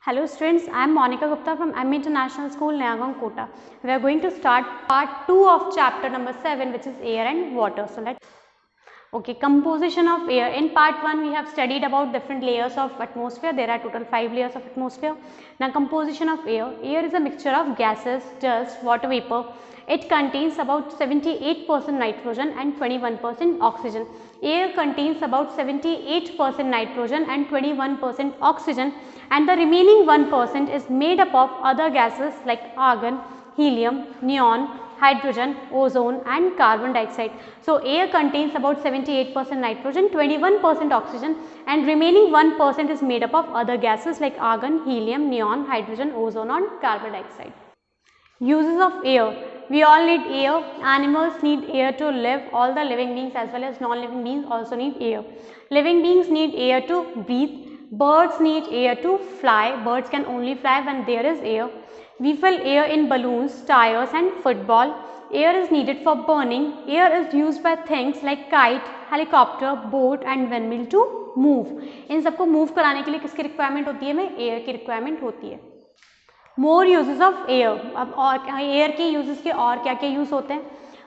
Hello students, I am Monica Gupta from M International School, Nayagaon, Kota. We are going to start part 2 of chapter number 7, which is air and water. So let's composition of air. In part 1 we have studied about different layers of atmosphere. There are total 5 layers of atmosphere. Now composition of air. Air is a mixture of gases, dust, water vapor. It contains about 78% nitrogen and 21% oxygen. Air contains about 78% nitrogen and 21% oxygen, and the remaining 1% is made up of other gases like argon, helium, neon, hydrogen, ozone and carbon dioxide. So air contains about 78% nitrogen, 21% oxygen, and remaining 1% is made up of other gases like argon, helium, neon, hydrogen, ozone and carbon dioxide. Uses of air. We all need air. Animals need air to live. All the living beings as well as non-living beings also need air. Living beings need air to breathe. Birds need air to fly. Birds can only fly when there is air. We fill air in balloons, tires and football. Air is needed for burning. Air is used by things like kite, helicopter, boat and windmill to move. इन सबको move कराने के लिए किसकी requirement होती है? में air की requirement होती है. मोर यूजेस ऑफ एयर. अब और एयर के यूजेस के और क्या क्या यूज होते हैं?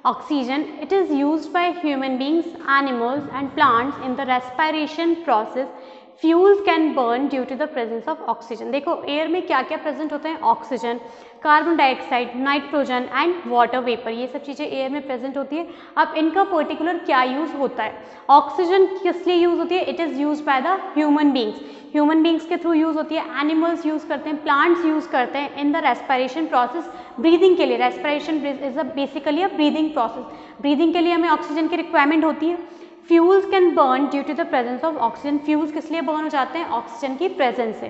Oxygen. It is used by human beings, animals and plants in the respiration process. Fuels can burn due to the presence of oxygen. देखो एयर में क्या क्या प्रेजेंट होते हैं? Oxygen, carbon dioxide, nitrogen and water vapour. ये सब चीज़ें air में प्रेजेंट होती है. अब इनका पर्टिकुलर क्या यूज होता है? ऑक्सीजन किस लिए यूज होती है? It is use by the human beings. Human beings के थ्रू यूज होती है. एनिमल्स यूज करते हैं, प्लांट्स यूज करते हैं in the respiration process, breathing के लिए. Respiration is basically a breathing process. Breathing के लिए हमें ऑक्सीजन की रिक्वायरमेंट होती है. Fuels can burn due to the presence of oxygen. Fuels किस लिए बर्न हो जाते हैं? ऑक्सीजन की प्रेजेंस से.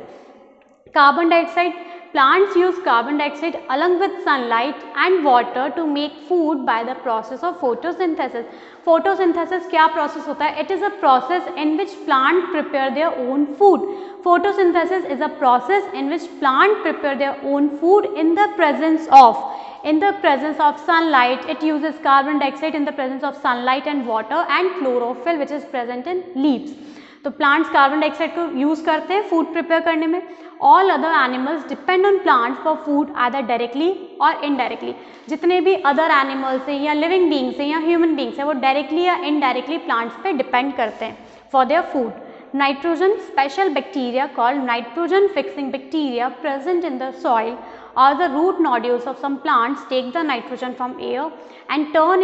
Carbon dioxide. Plants use carbon dioxide along with sunlight and water to make food by the process of photosynthesis. Photosynthesis क्या process होता है? It is a process in which plant prepare their own food. Photosynthesis is a process in which plant prepare their own food in the presence of sunlight. It uses carbon dioxide in the presence of sunlight and water and chlorophyll which is present in leaves. तो plants carbon dioxide को use करते हैं food prepare करने में. All other animals depend on plants for food either directly और indirectly. जितने भी other animals हैं या लिविंग बींग्स हैं या ह्यूमन बींग्स हैं वो डायरेक्टली या इनडायरेक्टली प्लांट्स पे डिपेंड करते हैं for their food. Nitrogen, special bacteria called nitrogen fixing bacteria present in the soil or the root nodules of some plants take the nitrogen from air and turn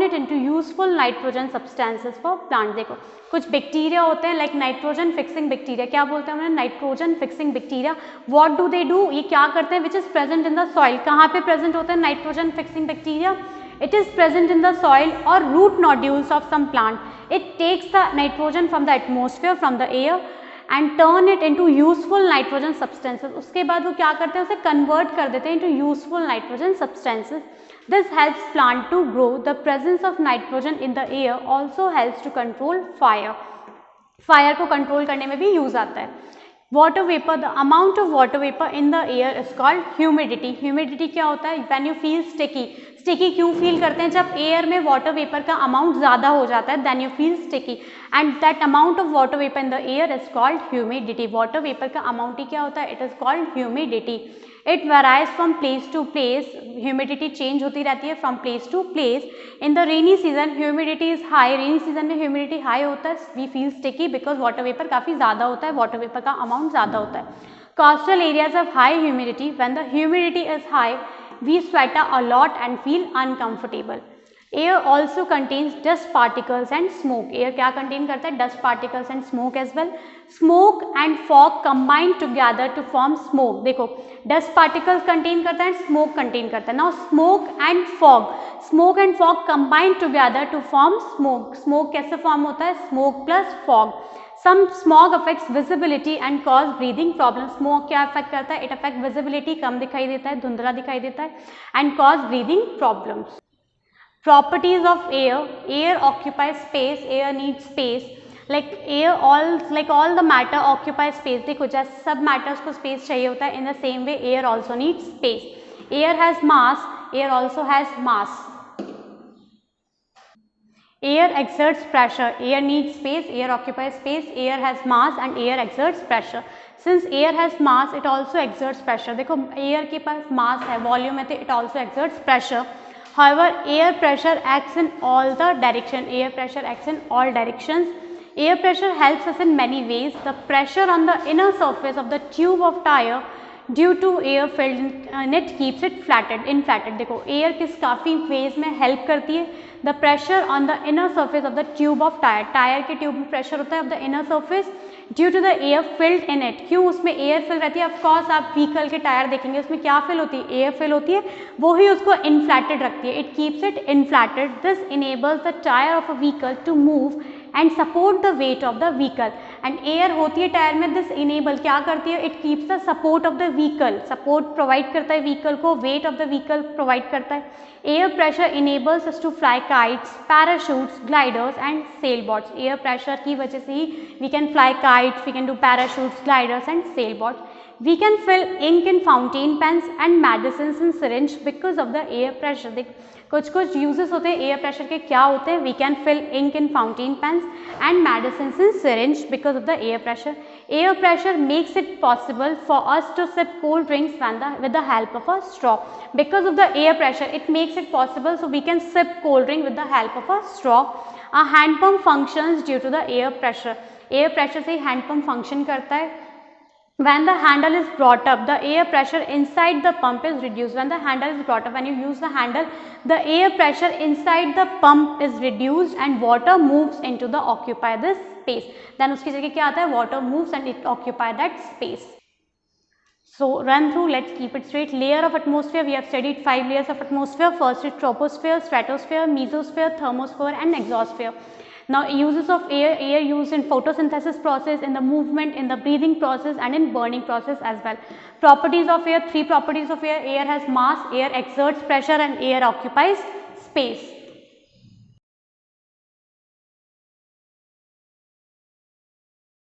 it into useful nitrogen substances for plants. देखो कुछ bacteria होते हैं like nitrogen fixing bacteria. क्या बोलते हैं उन्हें? Nitrogen fixing bacteria. What do they do? ये क्या करते हैं? Which is present in the soil. कहाँ पे प्रेजेंट होते हैं nitrogen fixing bacteria? It is present in the soil or root nodules of some plant. It takes the nitrogen from the atmosphere, from the air and turn it into useful nitrogen substances. उसके बाद वो क्या करते हैं? उसे convert कर देते हैं into useful nitrogen substances. This helps plant to grow. The presence of nitrogen in the air also helps to control fire. Fire को control करने में भी use आता है. Water vapor, the amount of water vapor in the air is called humidity. Humidity क्या होता है? When you feel sticky. Sticky क्यों feel करते हैं? जब air में water vapor का amount ज़्यादा हो जाता है then you feel sticky and that amount of water vapor in the air is called humidity. Water vapor का amount ही क्या होता है? It is called humidity. It varies from place to place. Humidity change होती रहती है from place to place. In the rainy season humidity is high. Rainy season में humidity high होता है. We feel sticky because water vapor काफ़ी ज़्यादा होता है. Water vapor का amount ज़्यादा होता है. Coastal areas have high humidity. When the humidity is high, we sweat a lot and feel uncomfortable. Air also contains dust particles and smoke. Air क्या contain करता है? Dust particles and smoke as well. Smoke and fog combine together to form smoke. देखो dust particles contain करता है, smoke contain करता है. Now smoke and fog combine together to form smoke. Smoke कैसे form होता है? Smoke plus fog. Some smog affects visibility and cause breathing problems. Smoke क्या affect करता है? It affect visibility, कम दिखाई देता है, धुंधला दिखाई देता है and cause breathing problems. Properties of air. Air occupies space. Air needs space. Like all the matter occupies space. देखो जैसे सब matters को space चाहिए होता है. In the same way air also needs space. Air has mass. Air also has mass. Air exerts pressure. Air needs space. Air occupies space. Air has mass and air exerts pressure. Since air has mass it also exerts pressure. देखो air के पास मास है, volume है, तो it also exerts pressure. However, air pressure acts in all the direction. Air pressure acts in all directions. Air pressure helps us in many ways. The pressure on the inner surface of the tube of tire due to air filled in it keeps it inflated. देखो air किस काफ़ी ways में help करती है. The pressure on the inner surface of the tube of tire. Tyre के tube में pressure होता है of the inner surface due to the air filled in it. क्यों उसमें एयर फिल रहती है? ऑफकोर्स आप व्हीकल के टायर देखेंगे उसमें क्या फिल होती है? एयर फिल होती है, वो ही उसको इनफ्लैटेड रखती है. It keeps it inflated. This enables the tyre of a vehicle to move and support the weight of the vehicle. And air होती है टायर में, दिस इनेबल क्या करती है? It keeps the support of the vehicle. Support provide करता है vehicle को, weight of the vehicle provide करता है. Air pressure enables us to fly kites, parachutes, gliders and sail boats. Air pressure की वजह से ही we can fly kites, we can do parachutes, gliders and sail boats. We can fill ink in fountain pens and medicines in syringe because of the air pressure. देख कुछ कुछ uses होते हैं air pressure के, क्या होते हैं? We can fill ink in fountain pens and medicines in syringe because of the air pressure. Air pressure makes it possible for us to sip cold drinks with the help of a straw. Because of the air pressure, it makes it possible so we can sip cold drink with the help of a straw. A hand pump functions due to the air pressure. Air pressure से hand pump function करता है. When the handle is brought up, the air pressure inside the pump is reduced. When the handle is brought up, when you use the handle, the air pressure inside the pump is reduced and water moves into the occupy this space. Then उसकी जगह क्या आता है? Water moves and it occupy that space. So run through, let's keep it straight. Layer of atmosphere, we have studied 5 layers of atmosphere. First is troposphere, stratosphere, mesosphere, thermosphere and exosphere. Now uses of air used in photosynthesis process, in the movement, in the breathing process and in burning process as well. Properties of air, 3 properties of air. Air has mass, air exerts pressure and air occupies space.